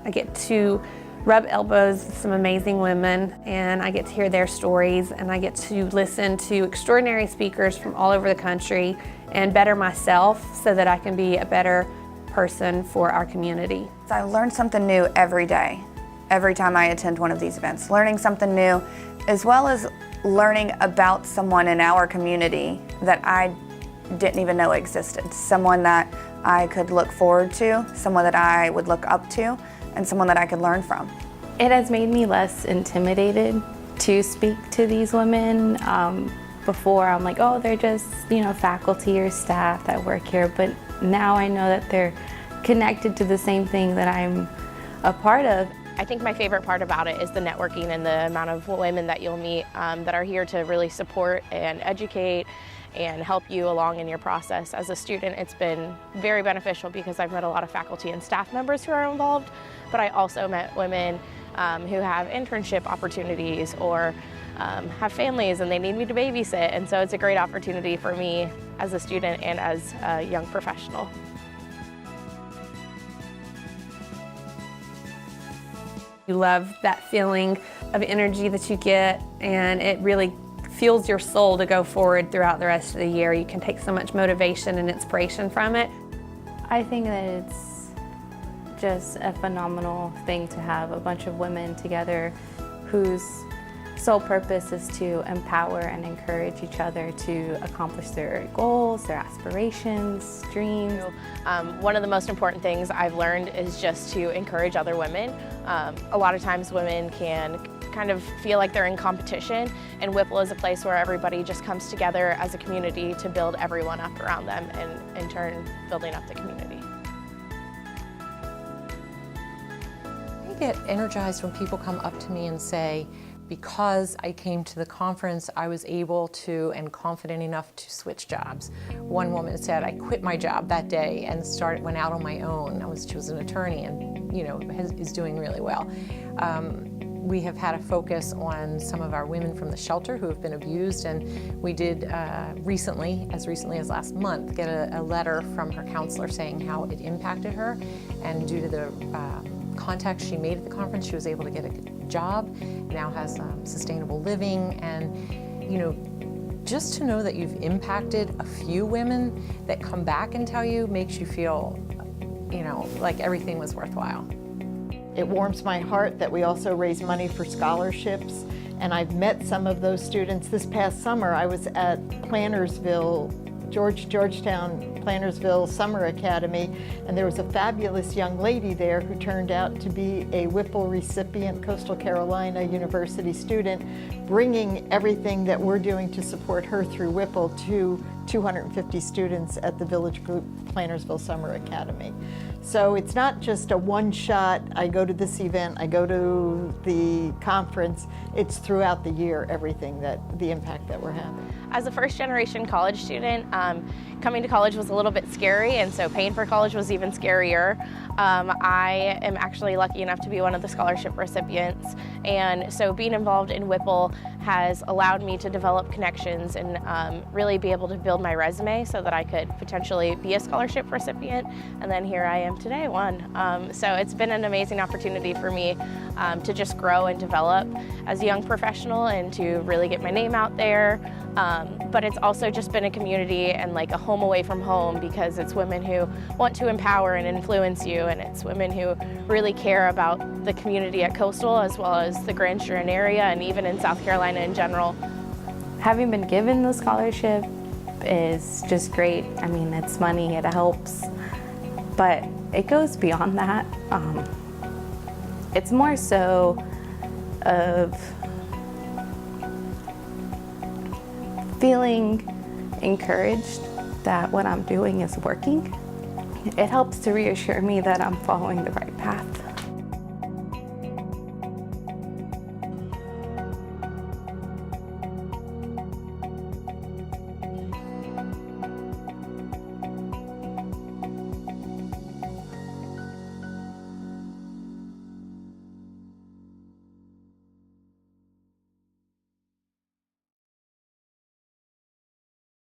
I get to rub elbows with some amazing women, and I get to hear their stories, and I get to listen to extraordinary speakers from all over the country and better myself so that I can be a better person for our community. I learn something new every day, every time I attend one of these events. Learning something new, as well as learning about someone in our community that I didn't even know existed. Someone that I could look forward to, someone that I would look up to, and someone that I could learn from. It has made me less intimidated to speak to these women. Before I'm like, oh, they're just, faculty or staff that work here, but now I know that they're connected to the same thing that I'm a part of. I think my favorite part about it is the networking and the amount of women that you'll meet that are here to really support and educate and help you along in your process. As a student, it's been very beneficial because I've met a lot of faculty and staff members who are involved, but I also met women who have internship opportunities or have families and they need me to babysit, and so it's a great opportunity for me as a student and as a young professional. You love that feeling of energy that you get, and it really fuels your soul to go forward throughout the rest of the year. You can take so much motivation and inspiration from it. I think that it's just a phenomenal thing to have a bunch of women together whose sole purpose is to empower and encourage each other to accomplish their goals, their aspirations, dreams. One of the most important things I've learned is just to encourage other women. A lot of times women can kind of feel like they're in competition, and WIPL is a place where everybody just comes together as a community to build everyone up around them and in turn building up the community. I get energized when people come up to me and say, because I came to the conference, I was able to and confident enough to switch jobs. One woman said, I quit my job that day and went out on my own. She was an attorney and is doing really well. We have had a focus on some of our women from the shelter who have been abused, and we did recently as last month, get a letter from her counselor saying how it impacted her, and due to the contacts she made at the conference, she was able to get a job, now has sustainable living, and just to know that you've impacted a few women that come back and tell you makes you feel, like everything was worthwhile. It warms my heart that we also raise money for scholarships, and I've met some of those students. This past summer I was at Plantersville, Georgetown Plantersville Summer Academy, and there was a fabulous young lady there who turned out to be a WIPL recipient, Coastal Carolina University student, bringing everything that we're doing to support her through WIPL to 250 students at the Village Group Plantersville Summer Academy. So it's not just a one-shot, I go to this event, I go to the conference. It's throughout the year, the impact that we're having. As a first-generation college student, coming to college was a little bit scary, and so paying for college was even scarier. I am actually lucky enough to be one of the scholarship recipients, and so being involved in WIPL has allowed me to develop connections and really be able to build my resume so that I could potentially be a scholarship recipient, and then here I am today, one. So it's been an amazing opportunity for me to just grow and develop as a young professional and to really get my name out there. But it's also just been a community and like a home away from home, because it's women who want to empower and influence you, and it's women who really care about the community at Coastal as well as the Grand Jurin area and even in South Carolina in general. Having been given the scholarship is just great. I mean, it's money, it helps, but it goes beyond that. It's more so of feeling encouraged that what I'm doing is working. It helps to reassure me that I'm following the right path.